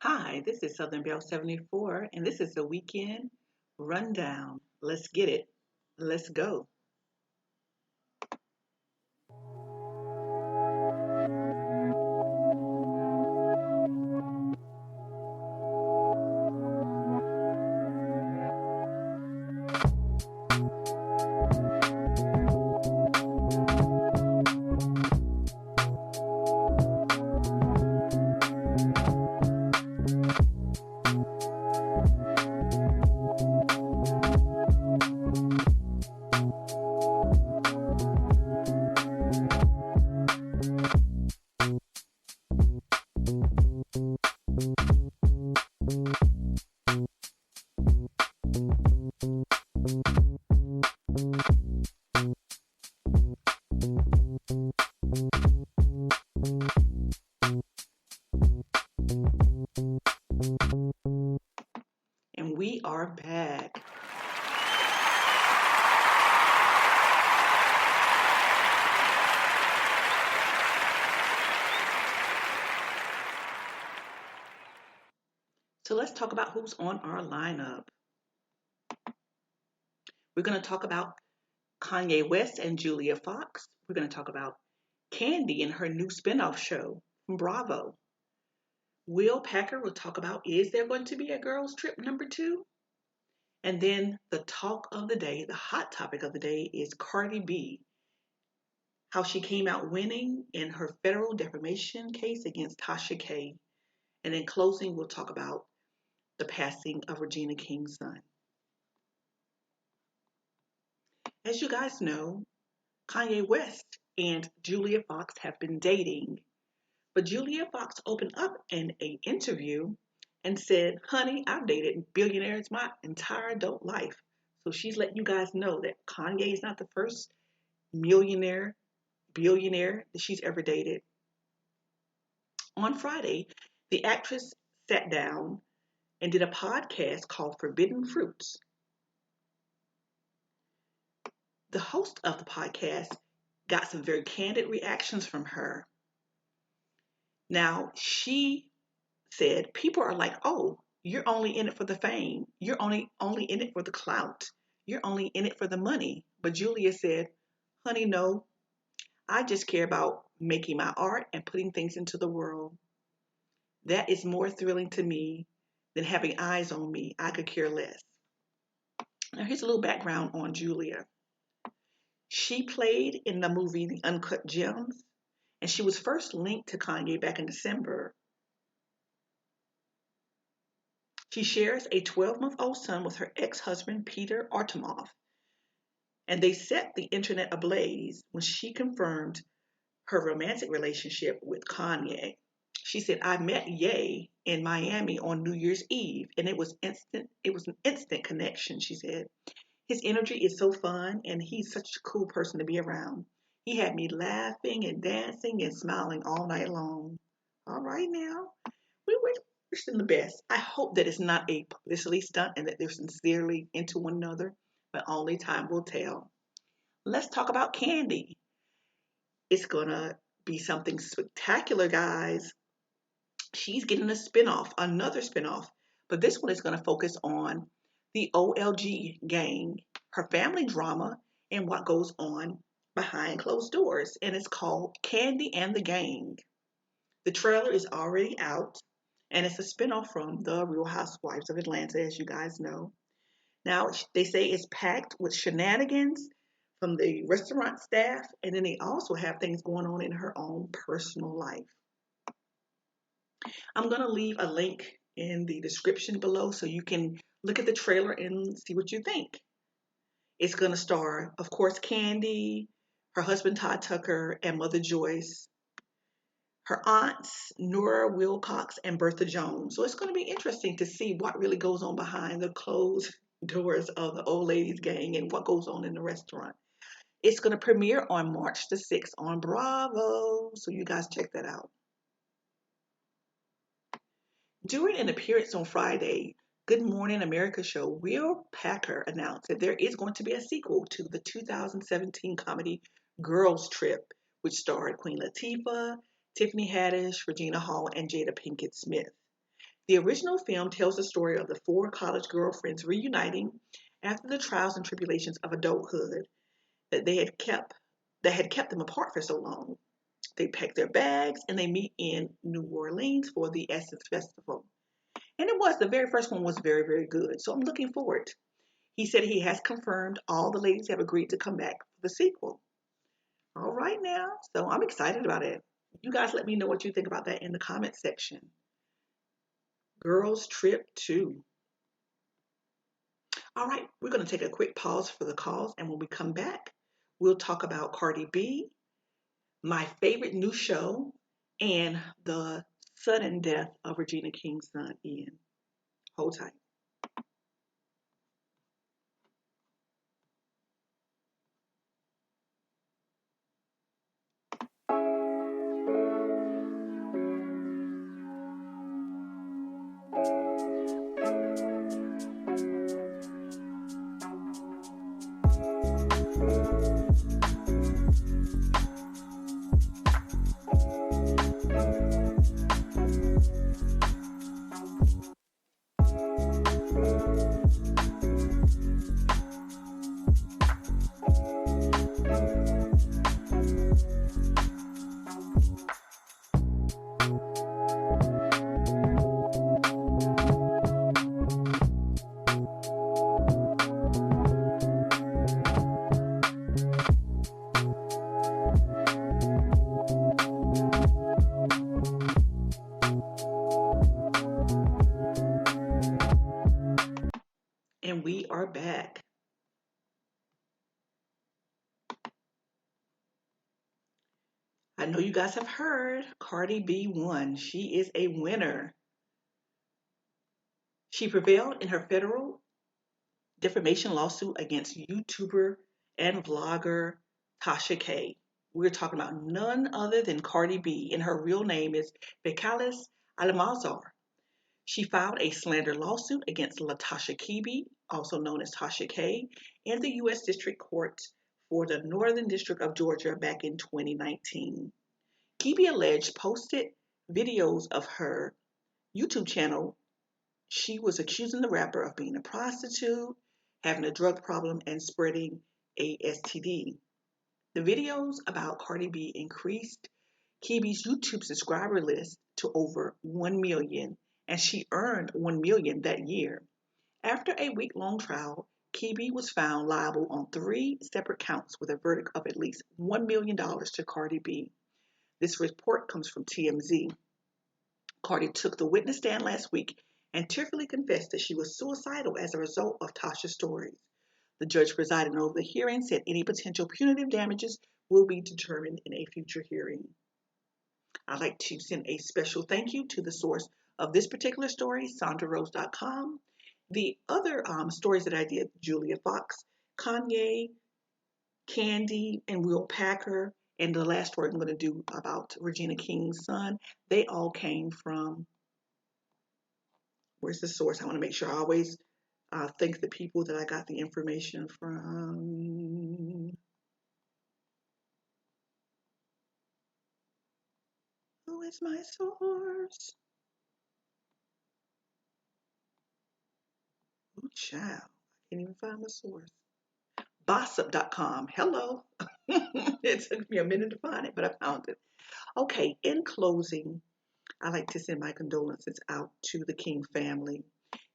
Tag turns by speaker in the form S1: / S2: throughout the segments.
S1: Hi, this is Southernbelle 74, and this is the weekend rundown. Let's get it. Let's go. And we are back. So let's talk about who's on our lineup. We're going to talk about Kanye West and Julia Fox. We're going to talk about Kandi and her new spinoff show from Bravo. Will Packer will talk about is there going to be a girls' trip number 2? And then the talk of the day, the hot topic of the day is Cardi B, how she came out winning in her federal defamation case against Tasha K. And in closing, we'll talk about the passing of Regina King's son. As you guys know, Kanye West and Julia Fox have been dating, but Julia Fox opened up in an interview and said, honey, I've dated billionaires my entire adult life. So she's letting you guys know that Kanye is not the first millionaire, billionaire that she's ever dated. On Friday, the actress sat down and did a podcast called Forbidden Fruits. The host of the podcast got some very candid reactions from her. Now, she said people are like, oh, you're only in it for the fame. You're only in it for the clout. You're only in it for the money. But Julia said, honey, no, I just care about making my art and putting things into the world. That is more thrilling to me than having eyes on me. I could care less. Now, here's a little background on Julia. She played in the movie The Uncut Gems, and she was first linked to Kanye back in December. She shares a 12-month-old son with her ex-husband, Peter Artemoff, and they set the internet ablaze when she confirmed her romantic relationship with Kanye. She said, I met Ye in Miami on New Year's Eve, and it was instant. It was an instant connection, she said. His energy is so fun, and he's such a cool person to be around. He had me laughing and dancing and smiling all night long. All right now, we're wishing the best. I hope that it's not a publicity stunt and that they're sincerely into one another, but only time will tell. Let's talk about Kandi. It's going to be something spectacular, guys. She's getting a spinoff, another spinoff, but this one is going to focus on the OLG gang, her family drama, and what goes on behind closed doors. And it's called Kandi and the Gang. The trailer is already out, and it's a spinoff from The Real Housewives of Atlanta, as you guys know. Now, they say it's packed with shenanigans from the restaurant staff, and then they also have things going on in her own personal life. I'm going to leave a link in the description below so you can look at the trailer and see what you think. It's going to star, of course, Kandi, her husband Todd Tucker, and Mother Joyce, her aunts, Nora Wilcox and Bertha Jones. So it's going to be interesting to see what really goes on behind the closed doors of the old ladies gang and what goes on in the restaurant. It's going to premiere on March the 6th on Bravo. So you guys check that out. During an appearance on Friday, Good Morning America show, Will Packer announced that there is going to be a sequel to the 2017 comedy Girls Trip, which starred Queen Latifah, Tiffany Haddish, Regina Hall, and Jada Pinkett Smith. The original film tells the story of the four college girlfriends reuniting after the trials and tribulations of adulthood that they had kept that had kept them apart for so long. They pack their bags and they meet in New Orleans for the Essence Festival. And the very first one was very, very good. So I'm looking forward. He said he has confirmed all the ladies have agreed to come back for the sequel. All right now. So I'm excited about it. You guys let me know what you think about that in the comment section. Girls Trip 2. All right, we're going to take a quick pause for the calls. And when we come back, we'll talk about Cardi B, my favorite new show, and the sudden death of Regina King's son, Ian. Hold tight. And we are back. I know you guys have heard Cardi B won. She is a winner. She prevailed in her federal defamation lawsuit against YouTuber and vlogger Tasha K. We're talking about none other than Cardi B, and her real name is Bekalis Alamazar. She filed a slander lawsuit against Latasha Kibi, also known as Tasha K, in the U.S. District Court for the Northern District of Georgia back in 2019. Kibi alleged posted videos of her YouTube channel. She was accusing the rapper of being a prostitute, having a drug problem, and spreading a STD. The videos about Cardi B increased Kibi's YouTube subscriber list to over 1 million, and she earned 1 million that year. After a week-long trial, Kibi was found liable on 3 separate counts with a verdict of at least $1 million to Cardi B. This report comes from TMZ. Cardi took the witness stand last week and tearfully confessed that she was suicidal as a result of Tasha's stories. The judge presiding over the hearing said any potential punitive damages will be determined in a future hearing. I'd like to send a special thank you to the source of this particular story, SandraRose.com. The other stories that I did, Julia Fox, Kanye, Kandi, and Will Packer, and the last story I'm going to do about Regina King's son, they all came from, where's the source? I want to make sure I always thank the people that I got the information from. Who is my source? Oh, child. I can't even find my source. Bossip.com. Hello. It took me a minute to find it, but I found it. Okay, in closing, I'd like to send my condolences out to the King family.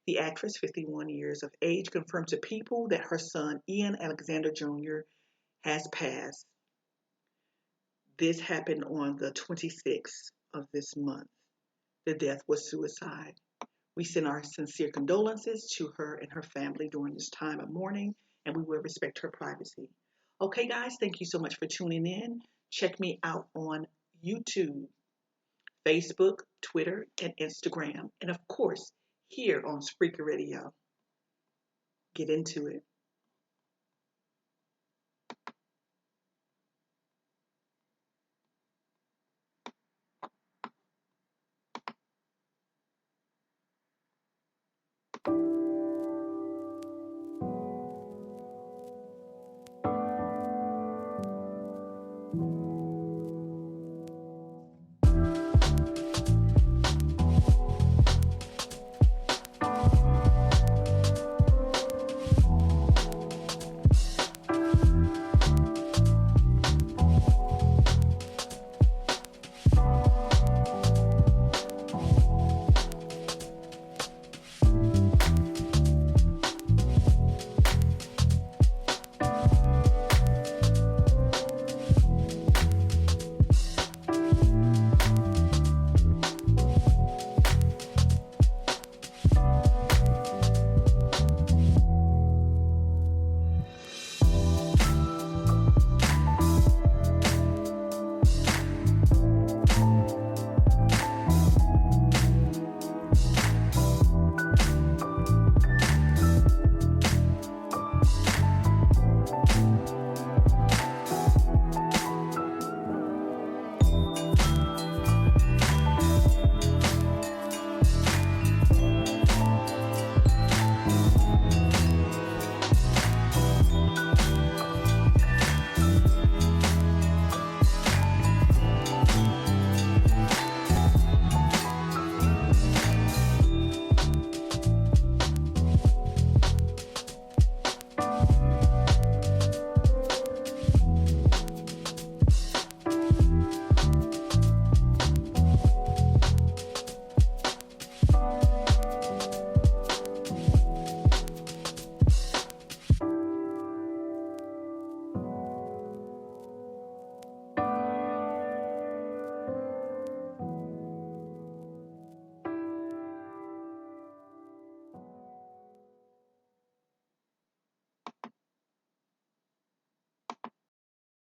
S1: The actress, 51 years of age, confirmed to People that her son, Ian Alexander Jr., has passed. This happened on the 26th of this month. The death was suicide. We send our sincere condolences to her and her family during this time of mourning, and we will respect her privacy. Okay, guys, thank you so much for tuning in. Check me out on YouTube, Facebook, Twitter, and Instagram, and of course, here on Spreaker Radio. Get into it.